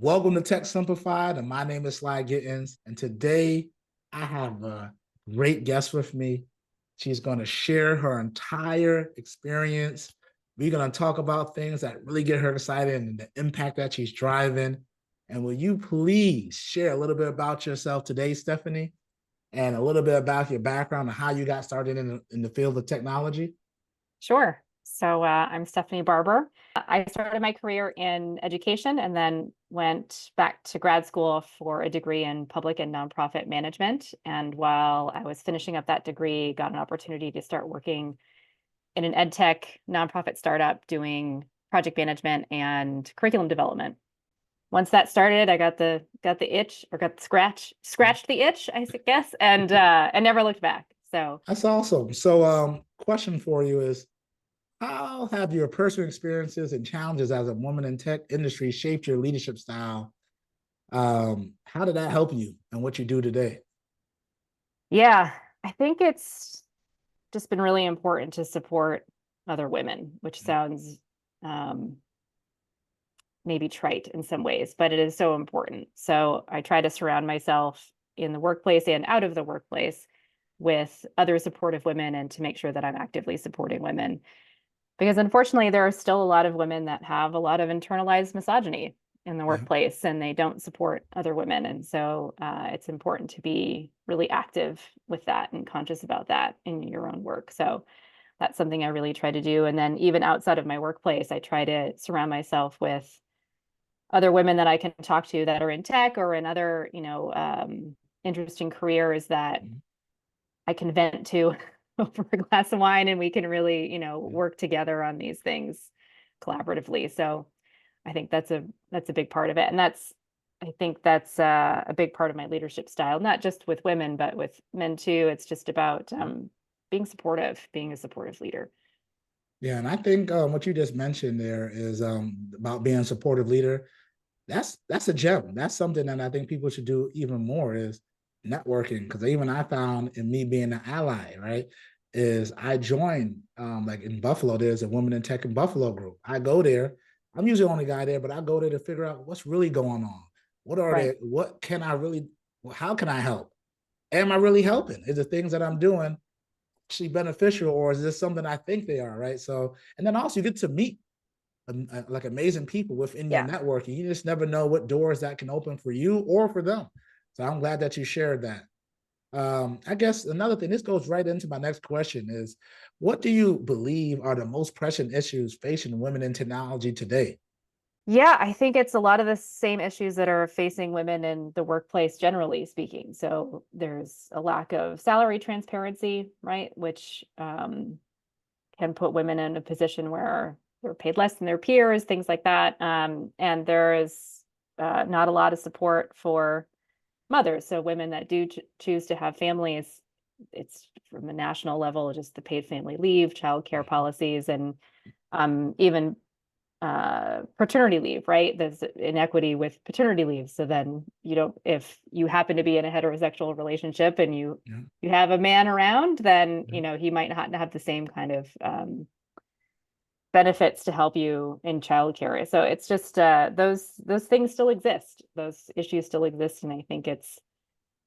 Welcome to Tech Simplified, and my name is Sly Gittins. And today I have a great guest with me. She's going to share her entire experience. We're going to talk about things that really get her excited and the impact that she's driving. And will you please share a little bit about yourself today, Stephanie, and a little bit about your background and how you got started in the field of technology? Sure. I'm Stephanie Barber. I started my career in education and then went back to grad school for a degree in public and nonprofit management. And while I was finishing up that degree, got an opportunity to start working in an ed tech nonprofit startup doing project management and curriculum development. Once that started, I got the itch or got the scratched the itch, I guess, and never looked back. So That's awesome. So, question for you is, how have your personal experiences and challenges as a woman in tech industry shaped your leadership style? How did that help you and what you do today? yeah, I think it's just been really important to support other women, which sounds um, maybe trite in some ways, but it is so important. So I try to surround myself in the workplace and out of the workplace with other supportive women and to make sure that I'm actively supporting women. Because unfortunately, there are still a lot of women that have a lot of internalized misogyny in the Yeah. workplace and they don't support other women. And so it's important to be really active with that and conscious about that in your own work. So that's something I really try to do. And then even outside of my workplace, I try to surround myself with other women that I can talk to that are in tech or in other, interesting careers that Mhm. I can vent to over a glass of wine and we can really, Yeah. work together on these things collaboratively. So I think that's a big part of it. And I think that's a big part of my leadership style, not just with women, but with men too. It's just about being supportive, being a supportive leader. Yeah, and I think what you just mentioned there is about being a supportive leader. That's a gem. That's something that I think people should do even more is networking. Because even I found in me being an ally, right, is I joined like in Buffalo. There's a Women in Tech in Buffalo group. I go there. I'm usually the only guy there, but I go there to figure out what's really going on. What are Right. they? What can I really? How can I help? Am I really helping? Is the things that I'm doing actually beneficial, or is this something I think they are? Right. So, and then also you get to meet like amazing people within your Yeah. networking. You just never know what doors that can open for you or for them. So I'm glad that you shared that. I guess another thing, this goes right into my next question is, what do you believe are the most pressing issues facing women in technology today? Yeah, I think it's a lot of the same issues that are facing women in the workplace, generally speaking. So there's a lack of salary transparency, right? Which can put women in a position where they're paid less than their peers, things like that. And there is not a lot of support for mothers. So women that do choose to have families, it's from a national level, just the paid family leave, childcare policies, and even paternity leave, right? There's inequity with paternity leave. So then you don't, if you happen to be in a heterosexual relationship and Yeah, you have a man around, then yeah, he might not have the same kind of benefits to help you in childcare. So it's just those things still exist. Those issues still exist, and I think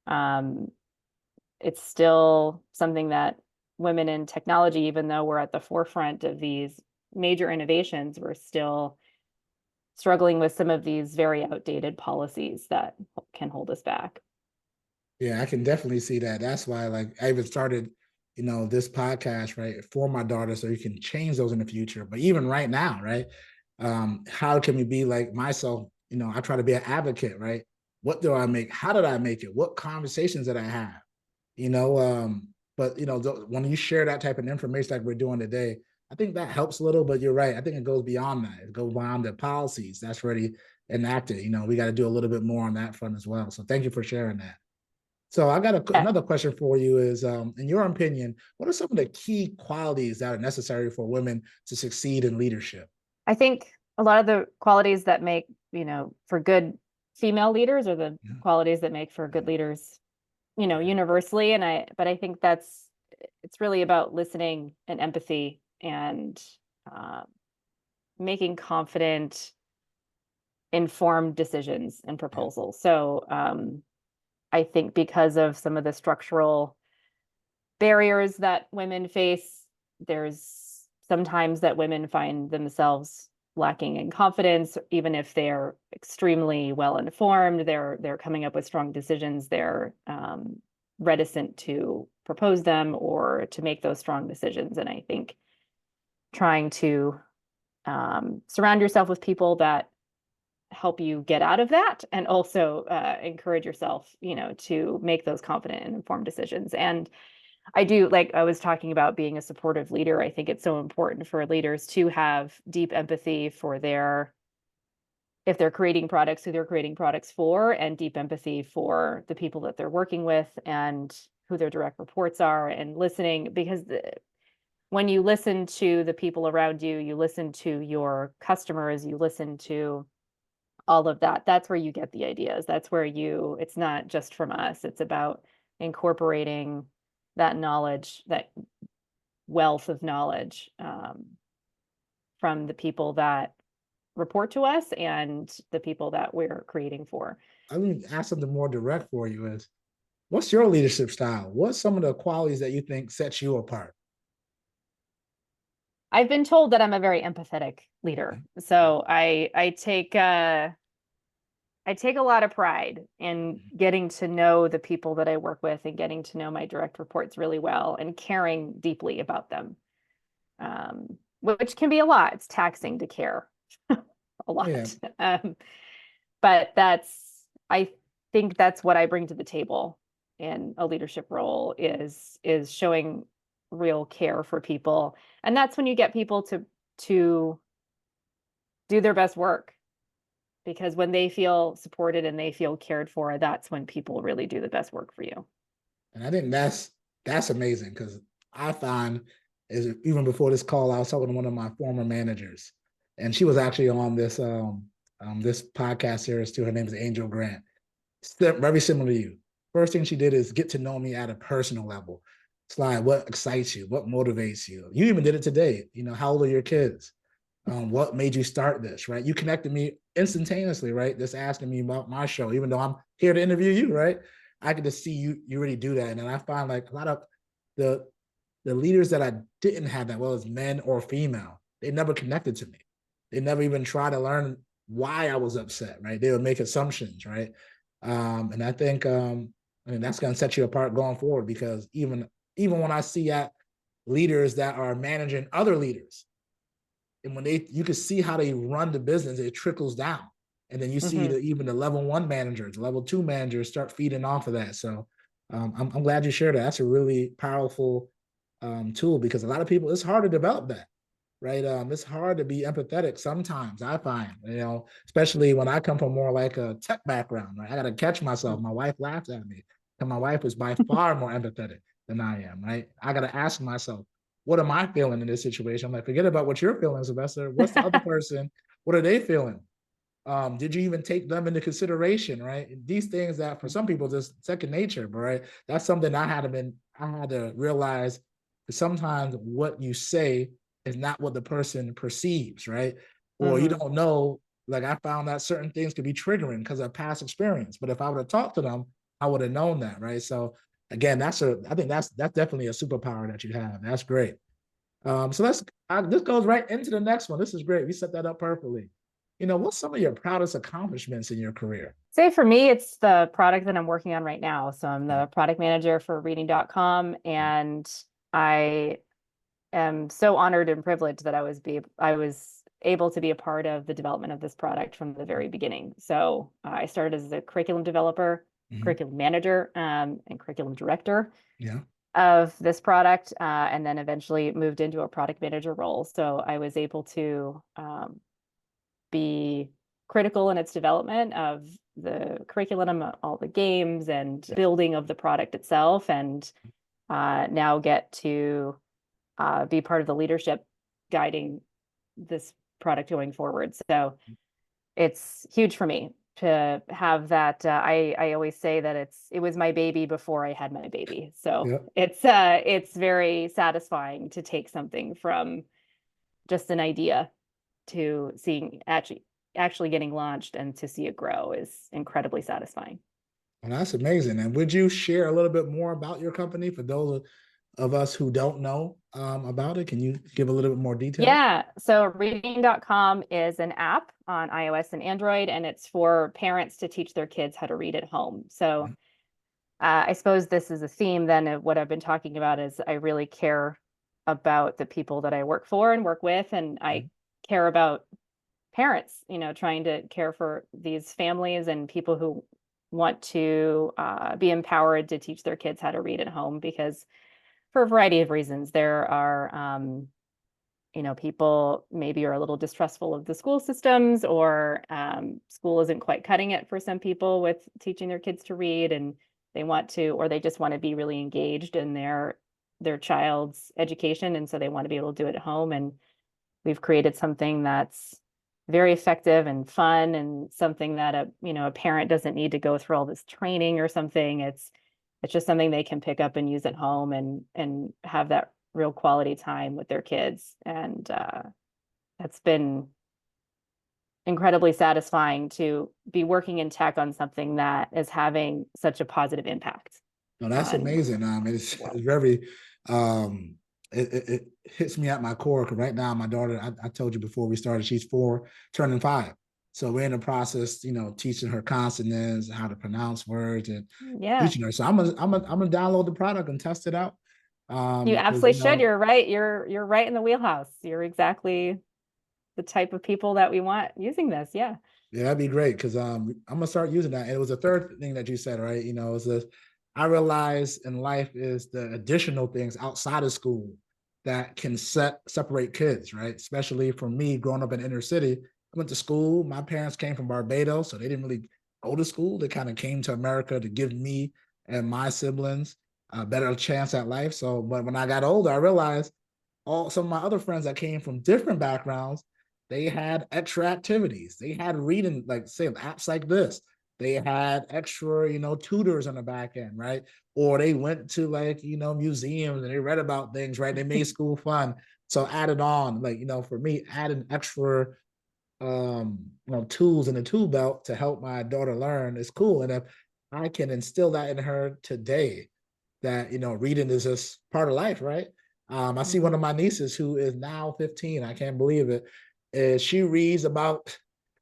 um, it's still something that women in technology, even though we're at the forefront of these major innovations, we're still struggling with some of these very outdated policies that can hold us back. yeah, I can definitely see that. That's why, like, I even started, this podcast, right, for my daughter, so you can change those in the future. But even right now, right, how can we be like myself? I try to be an advocate, right? What do I make? How did I make it? What conversations did I have? you know but when you share that type of information like we're doing today, I think that helps a little. But you're right, I think it goes beyond that. It goes beyond the policies that's already enacted. We got to do a little bit more on that front as well. So thank you for sharing that. So I got Yeah, another question for you is, in your opinion, what are some of the key qualities that are necessary for women to succeed in leadership? I think a lot of the qualities that make, for good female leaders are the Yeah, qualities that make for good leaders, yeah, universally. But I think it's really about listening and empathy and uh, making confident informed decisions and proposals. So I think because of some of the structural barriers that women face, there's sometimes that women find themselves lacking in confidence, even if they're extremely well informed, they're coming up with strong decisions, they're reticent to propose them or to make those strong decisions. And I think trying to surround yourself with people that help you get out of that, and also encourage yourself, to make those confident and informed decisions. And I do, like I was talking about being a supportive leader, I think it's so important for leaders to have deep empathy for if they're creating products, who they're creating products for, and deep empathy for the people that they're working with and who their direct reports are, and listening, because when you listen to the people around you, you listen to your customers, you listen to all of that, that's where you get the ideas. That's where it's not just from us, it's about incorporating that knowledge, that wealth of knowledge from the people that report to us and the people that we're creating for. I mean, ask something more direct for you is, what's your leadership style? What's some of the qualities that you think sets you apart? I've been told that I'm a very empathetic leader. So I take a lot of pride in getting to know the people that I work with and getting to know my direct reports really well and caring deeply about them, which can be a lot. It's taxing to care a lot. Yeah. But I think that's what I bring to the table in a leadership role is showing real care for people. And that's when you get people to do their best work. Because when they feel supported and they feel cared for, that's when people really do the best work for you. And I think that's amazing, because I find, is even before this call, I was talking to one of my former managers, and she was actually on this podcast series too. Her name is Angel Grant. Very similar to you. First thing she did is get to know me at a personal level. It's like, what excites you? What motivates you? You even did it today. How old are your kids? What made you start this, right? You connected me instantaneously, right? Just asking me about my show, even though I'm here to interview you, right? I could just see you really do that. And I find like a lot of the leaders that I didn't have that well, as men or female, they never connected to me. They never even tried to learn why I was upset, right? They would make assumptions, right? And I think that's going to set you apart going forward, because even when I see leaders that are managing other leaders, and when you can see how they run the business, it trickles down. And then you see even the level 1 managers, level 2 managers start feeding off of that. So I'm glad you shared that. That's a really powerful tool, because a lot of people, it's hard to develop that, right? It's hard to be empathetic sometimes, I find, especially when I come from more like a tech background, right? I got to catch myself. My wife laughs at me, and my wife is by far more empathetic than I am, right? I got to ask myself, what am I feeling in this situation? I'm like, forget about what you're feeling, Sylvester. What's the other person? What are they feeling? Did you even take them into consideration, right? These things that for some people just second nature, but right, that's something I had to realize that sometimes what you say is not what the person perceives, right? Or you don't know. Like, I found that certain things could be triggering because of past experience, but if I would have talked to them, I would have known that, right? So again, I think that's definitely a superpower that you have. That's great. So this goes right into the next one. This is great. We set that up perfectly. What's some of your proudest accomplishments in your career? Say for me, it's the product that I'm working on right now. So I'm the product manager for reading.com, and I am so honored and privileged that I was able to be a part of the development of this product from the very beginning. So I started as a curriculum developer, curriculum manager, and curriculum director of this product, and then eventually moved into a product manager role. So I was able to be critical in its development of the curriculum, all the games, and building of the product itself, and now get to be part of the leadership guiding this product going forward. So it's huge for me to have that. I always say that it was my baby before I had my baby. So it's very satisfying to take something from just an idea to seeing actually actually getting launched and to see it grow is incredibly satisfying. Well, that's amazing. And would you share a little bit more about your company for those of us who don't know about it? Can you give a little bit more detail? Yeah. So reading.com is an app on iOS and Android, and it's for parents to teach their kids how to read at home. So I suppose this is a theme then of what I've been talking about is I really care about the people that I work for and work with, and I care about parents, trying to care for these families and people who want to be empowered to teach their kids how to read at home because for a variety of reasons, there are people maybe are a little distrustful of the school systems or school isn't quite cutting it for some people with teaching their kids to read and they want to, or they just want to be really engaged in their child's education. And so they want to be able to do it at home. And we've created something that's very effective and fun and something that a parent doesn't need to go through all this training or something. It's just something they can pick up and use at home and have that real quality time with their kids. And that's been incredibly satisfying to be working in tech on something that is having such a positive impact. No, that's amazing. It's very, it hits me at my core because right now my daughter, I told you before we started, she's 4, turning 5. So we're in the process, teaching her consonants, how to pronounce words, and teaching her. So I'm gonna download the product and test it out. You absolutely should. You're right. You're right in the wheelhouse. You're exactly the type of people that we want using this. Yeah. Yeah, that'd be great because I'm gonna start using that. And it was a third thing that you said, right? It's this. I realize in life is the additional things outside of school that can separate kids, right? Especially for me, growing up in inner city, I went to school. My parents came from Barbados, so they didn't really go to school. They kind of came to America to give me and my siblings a better chance at life. So, but when I got older, I realized some of my other friends that came from different backgrounds, they had extra activities. They had reading, like say apps like this. They had extra, tutors on the back end, right? Or they went to museums and they read about things, right? They made school fun. So added on, for me, adding extra tools in the tool belt to help my daughter learn is cool. And if I can instill that in her today, that reading is just part of life, right? I see one of my nieces who is now 15. I can't believe it. She reads about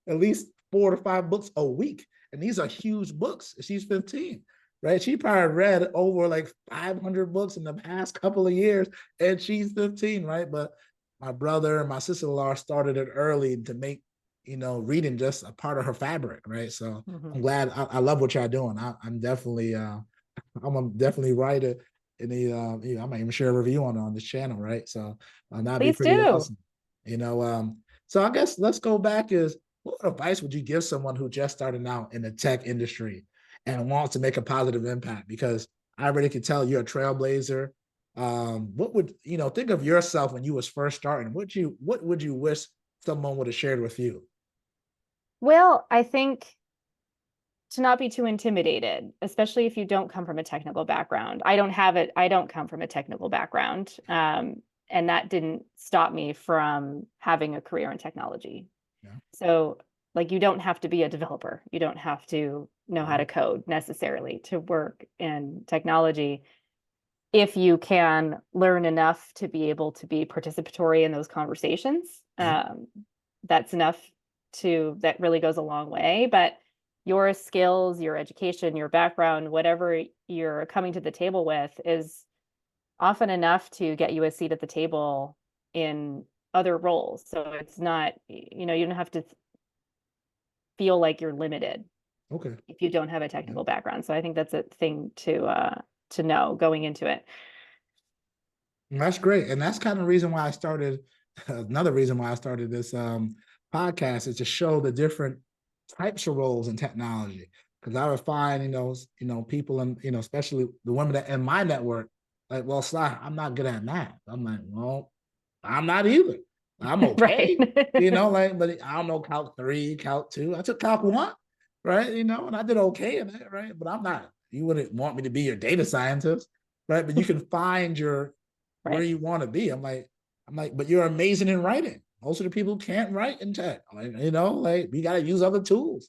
at least 4 to 5 books a week, and these are huge books. She's 15, right? She probably read over like 500 books in the past couple of years, and she's 15, right? But my brother and my sister-in-law started it early to make reading just a part of her fabric, right? So I'm glad. I love what y'all doing. I'm definitely I'm definitely write it in the I might even share a review on this channel, right? So that'd be pretty awesome. So I guess let's go back is what advice would you give someone who just started out in the tech industry and wants to make a positive impact? Because I already can tell you're a trailblazer. What would think of yourself when you was first starting? What would you wish someone would have shared with you? Well, I think to not be too intimidated, especially if you don't come from a technical background. I don't have it. I don't come from a technical background. And that didn't stop me from having a career in technology. Yeah. So you don't have to be a developer. You don't have to know how to code necessarily to work in technology. If you can learn enough to be able to be participatory in those conversations, that's enough that really goes a long way. But your skills, your education, your background, whatever you're coming to the table with is often enough to get you a seat at the table in other roles. So it's not, you don't have to feel like you're limited if you don't have a technical background. So I think that's a thing to know going into it. That's great. And that's kind of the reason why I started, another reason why I started this podcast is to show the different types of roles in technology. Because I would find, people and, especially the women that in my network, like, well, Sly, I'm not good at math. I'm like, well, I'm not either. I'm okay. But I don't know Calc 3, Calc 2. I took Calc 1, right? And I did okay in it, right? But I'm not, you wouldn't want me to be your data scientist, right? But you can find where you want to be. I'm like, but you're amazing in writing. most of the people can't write in tech. Like, like we got to use other tools.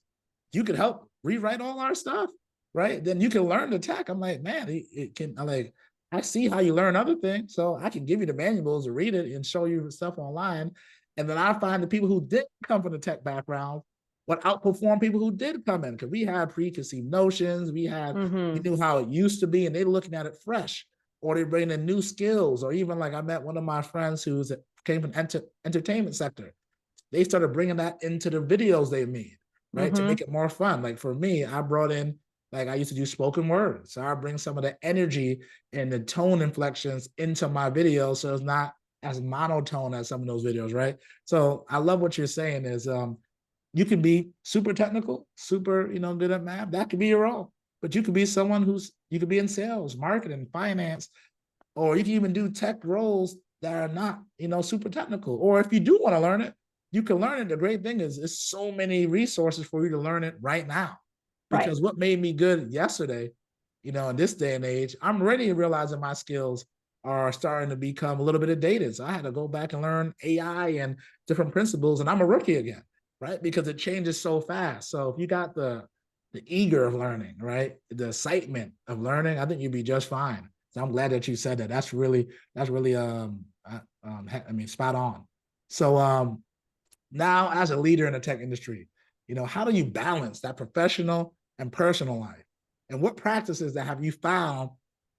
You could help rewrite all our stuff, right? Then you can learn the tech. I'm like, man, it can. I'm like, I see how you learn other things, so I can give you the manuals to read it and show you stuff online. And then I find the people who didn't come from the tech background would outperform people who did come in, because we had preconceived notions. We Mm-hmm. knew how it used to be, and they're looking at it fresh, or they bring in new skills, or even like I met one of my friends who's came from entertainment sector. They started bringing that into the videos they made, right, to Mm-hmm. make it more fun. Like for me, I brought in, like I used to do spoken word, so I bring some of the energy and the tone inflections into my videos, so it's not as monotone as some of those videos, right? So I love what you're saying is you can be super technical, super, good at math. That could be your role. But you could be someone you could be in sales, marketing, finance, or you can even do tech roles that are not, super technical. Or if you do want to learn it, you can learn it. The great thing is there's so many resources for you to learn it right now. Right. Because what made me good yesterday, in this day and age, I'm already realizing my skills are starting to become a little bit dated. So I had to go back and learn AI and different principles, and I'm a rookie again, right? Because it changes so fast. So if you got the eager of learning, right, the excitement of learning, I think you'd be just fine. So I'm glad that you said that. That's really I mean, spot on. So now as a leader in the tech industry, how do you balance that professional and personal life? And what practices that have you found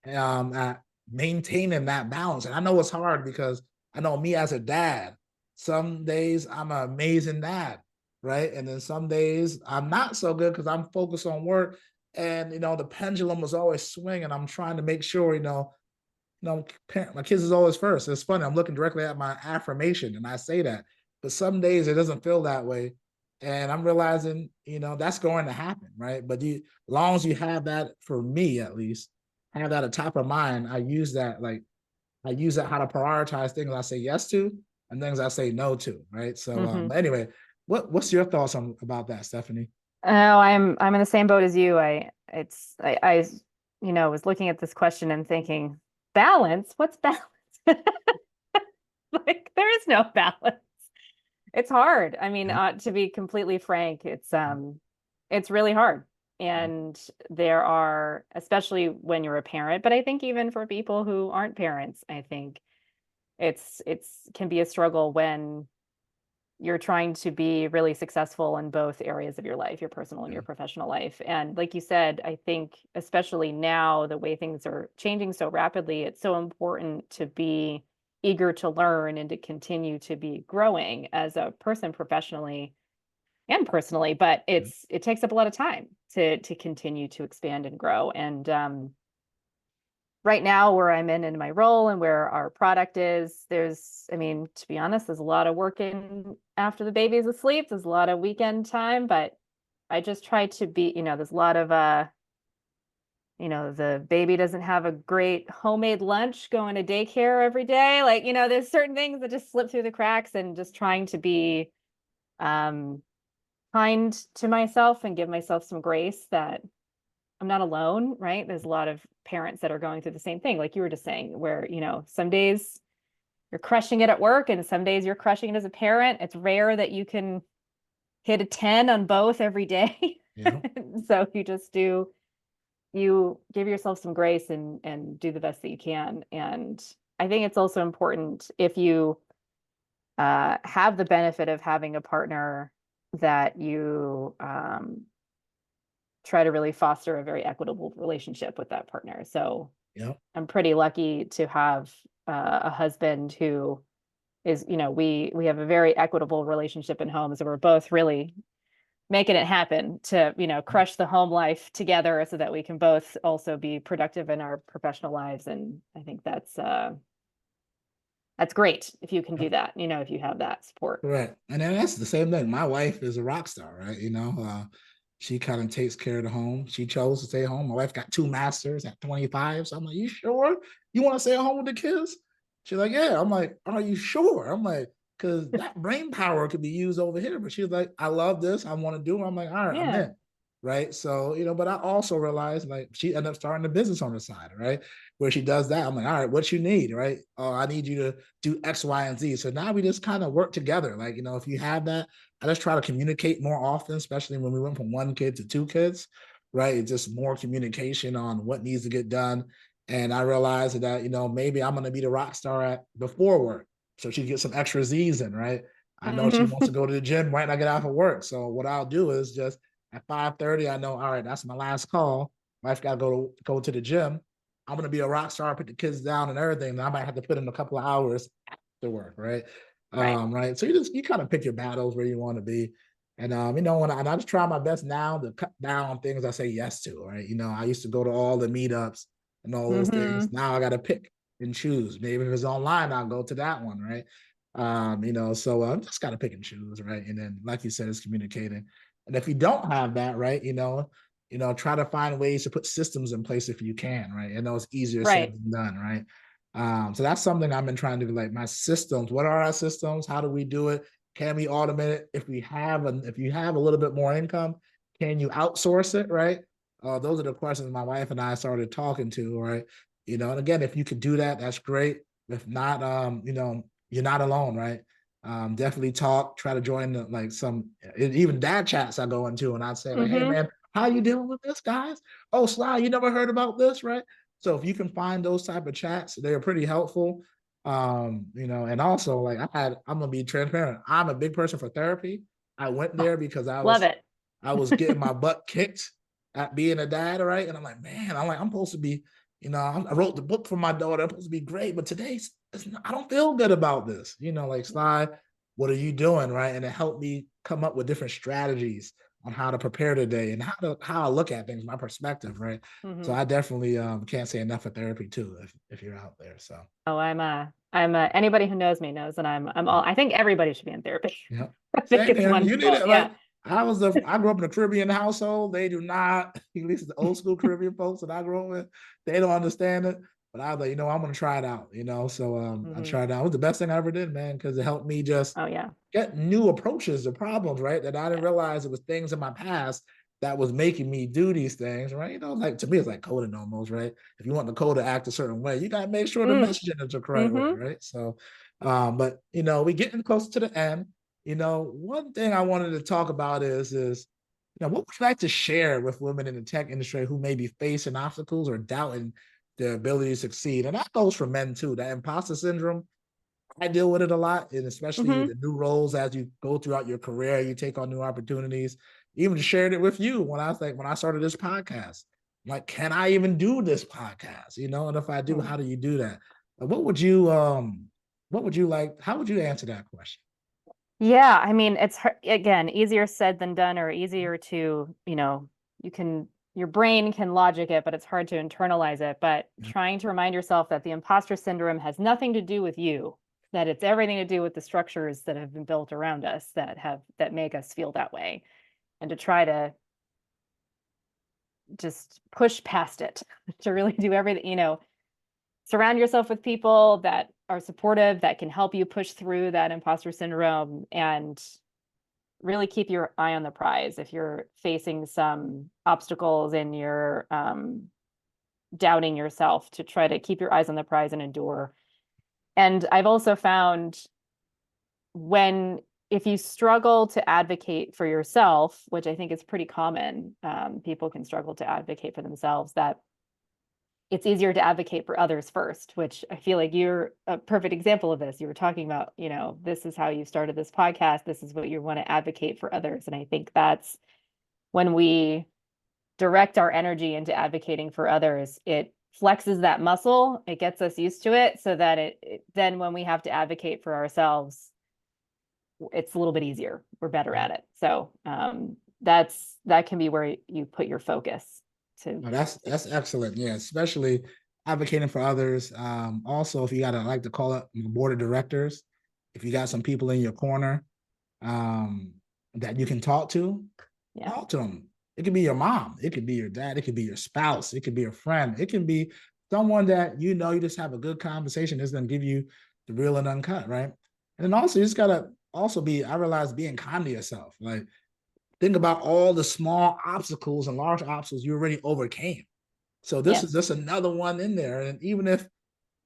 at maintaining that balance? And I know it's hard because I know me as a dad, some days I'm an amazing dad, right? And then some days I'm not so good because I'm focused on work. And the pendulum was always swinging. I'm trying to make sure, my kids is always first. It's funny. I'm looking directly at my affirmation and I say that, but some days it doesn't feel that way. And I'm realizing, that's going to happen, right? But as long as you have that, for me at least, have that at top of mind, I use that how to prioritize things I say yes to and things I say no to, right? So, Mm-hmm. but anyway, what's your thoughts about that, Stephanie? Oh, I'm in the same boat as you. I was looking at this question and thinking, balance? What's balance? Like there is no balance. It's hard. I mean, Yeah, to be completely frank, it's really hard. yeah, And there are, especially when you're a parent, but I think even for people who aren't parents, I think it's can be a struggle when you're trying to be really successful in both areas of your life, your personal and yeah, your professional life. And like you said, I think especially now, the way things are changing so rapidly, it's so important to be eager to learn and to continue to be growing as a person professionally and personally. But yeah, it takes up a lot of time to continue to expand and grow. And right now where I'm in my role and where our product is, I mean, to be honest, there's a lot of working after the baby's asleep. There's a lot of weekend time, but I just try to be, there's a lot of the baby doesn't have a great homemade lunch going to daycare every day. Like, there's certain things that just slip through the cracks, and just trying to be um kind to myself and give myself some grace that I'm not alone, right? There's a lot of parents that are going through the same thing, like you were just saying, where, some days you're crushing it at work and some days you're crushing it as a parent. It's rare that you can hit a 10 on both every day. yeah, So you give yourself some grace and do the best that you can. And I think it's also important, if you have the benefit of having a partner, that you try to really foster a very equitable relationship with that partner. So yeah, I'm pretty lucky to have a husband who is, we have a very equitable relationship in home. So we're both really making it happen to, crush the home life together so that we can both also be productive in our professional lives. And I think that's great if you can yeah. do that, if you have that support. Correct. And then that's the same thing. My wife is a rock star, right? She kind of takes care of the home. She chose to stay home. My wife got 2 masters at 25. So I'm like, you sure you want to stay at home with the kids? She's like, yeah. I'm like, are you sure? I'm like, because that brain power could be used over here. But she's like, I love this. I want to do it. I'm like, all right, I'm Yeah. in. right? So, but I also realized like she ended up starting a business on the side, right? Where she does that. I'm like, all right, what you need, right? Oh, I need you to do X, Y, and Z. So now we just kind of work together. Like, if you have that, I just try to communicate more often, especially when we went from one kid to two kids, right? It's just more communication on what needs to get done. And I realized that, maybe I'm going to be the rock star before work. So she gets some extra Z's in, right? I know she wants to Mhm. go to the gym right when I get out of work. So what I'll do is just at 5:30, I know, all right, that's my last call. Wife got to go to the gym. I'm gonna be a rock star, put the kids down and everything. And I might have to put in a couple of hours after work, right? Right. Right. So you kind of pick your battles where you want to be. And and I just try my best now to cut down on things I say yes to, right? I used to go to all the meetups and all those things. Mhm. Now I gotta pick and choose. Maybe if it's online, I'll go to that one, right? So I just gotta pick and choose, right? And then, like you said, it's communicating. And if you don't have that, right, try to find ways to put systems in place if you can, right? I know it's easier said Right. than done, right? So that's something I've been trying to do, like my systems. What are our systems? How do we do it? Can we automate it? If you have a little bit more income, can you outsource it, right? Those are the questions my wife and I started talking to, right? And again, if you could do that, that's great. If not, you're not alone, right? Definitely talk, try to join like some even dad chats I go into and I'd say like, hey Mhm. man, how you dealing with this, guys? Oh, Sly, you never heard about this, right? So if you can find those type of chats, they're pretty helpful. And also like I'm gonna be transparent. I'm a big person for therapy. I went Oh, there because love it. I was getting my butt kicked at being a dad, right? And I'm like, man, I'm supposed to be, I wrote the book for my daughter. I'm supposed to be great, but I don't feel good about this. Like Sly, what are you doing, right? And it helped me come up with different strategies on how to prepare today and how I look at things, my perspective, right? So Mhm. I definitely can't say enough of therapy too, if you're out there. So Oh, anybody who knows me knows that I'm all, I think everybody should be in therapy. yeah. I think Same it's here. You need wonderful. it. Yeah. Like I grew up in a Caribbean household. They do not, at least the old school Caribbean folks that I grew up with, they don't understand it. But I was like, I'm gonna try it out. So I Mhm. tried it out. It was the best thing I ever did, man, because it helped me just Oh, yeah. get new approaches to problems, right? That I didn't Yeah. realize it was things in my past that was making me do these things, right? Like to me, it's like coding almost, right? If you want the code to act a certain way, you gotta make sure the Mm. messaging is the correct way, Mhm. right? So, but we getting close to the end. One thing I wanted to talk about is what would you like to share with women in the tech industry who may be facing obstacles or doubting their ability to succeed? And that goes for men too. That imposter syndrome, I deal with it a lot, and especially with Mhm. the new roles as you go throughout your career, you take on new opportunities. Even shared it with you when I started this podcast. Like, can I even do this podcast? And if I do, Mm. how do you do that? What would you like? How would you answer that question? Yeah, I mean, it's again, easier said than done, or easier to, you can, your brain can logic it, but it's hard to internalize it. But Yeah. trying to remind yourself that the imposter syndrome has nothing to do with you, that it's everything to do with the structures that have been built around us that make us feel that way, and to try to just push past it, to really do everything, surround yourself with people that are supportive, that can help you push through that imposter syndrome, and really keep your eye on the prize if you're facing some obstacles and you're doubting yourself, to try to keep your eyes on the prize and endure. And I've also found, when if you struggle to advocate for yourself, which I think is pretty common, people can struggle to advocate for themselves, that it's easier to advocate for others first, which I feel like you're a perfect example of this. You were talking about, this is how you started this podcast. This is what you want to advocate for others. And I think that's when we direct our energy into advocating for others, it flexes that muscle. It gets us used to it, so that then when we have to advocate for ourselves, it's a little bit easier. We're better at it. So that can be where you put your focus to. No, that's excellent. Yeah, especially advocating for others. Also, if you got to like to call up your board of directors, if you got some people in your corner um, that you can Yeah. talk to them. It could be your mom, it could be your dad, it could be your spouse, it could be a friend, it can be someone that you just have a good conversation that's going to give you the real and uncut, right? And then also you just gotta also be. I realize being kind to yourself, like think about all the small obstacles and large obstacles you already overcame. So this is Yes. just another one in there. And even if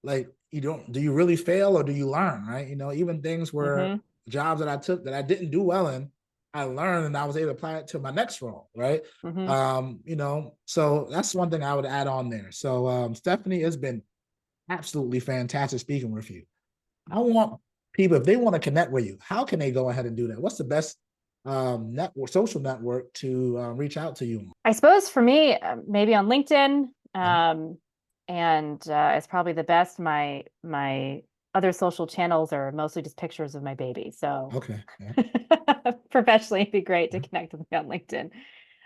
like you don't, do you really fail or do you learn, right? You know, even things where Mm-hmm. jobs that I took that I didn't do well in, I learned and I was able to apply it to my next role, right? Mm-hmm. You know, so that's one thing I would add on there. So Stephanie, it's been absolutely fantastic speaking with you. I want people, if they want to connect with you, how can they go ahead and do that? What's the best network, social network to reach out to you on? I suppose for me, maybe on LinkedIn, Yeah. and it's probably the best. My other social channels are mostly just pictures of my baby. So Okay. Yeah. professionally, it'd be great to Yeah. connect with me on LinkedIn.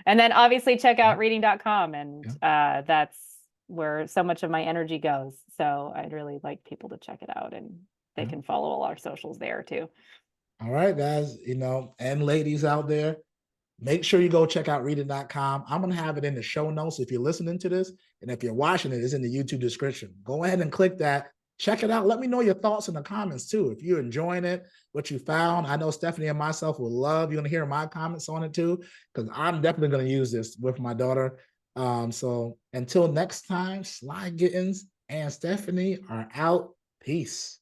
And then obviously check Yeah. out reading.com, and Yeah. that's where so much of my energy goes. So I'd really like people to check it out, and they Yeah. can follow all our socials there too. All right, guys, you know, and ladies out there, make sure you go check out reading.com. I'm going to have it in the show notes if you're listening to this. And if you're watching it, it's in the YouTube description. Go ahead and click that. Check it out. Let me know your thoughts in the comments too. If you're enjoying it, what you found. I know Stephanie and myself will love, you're going to hear my comments on it too, because I'm definitely going to use this with my daughter. So until next time, Sly Gittins and Stephanie are out. Peace.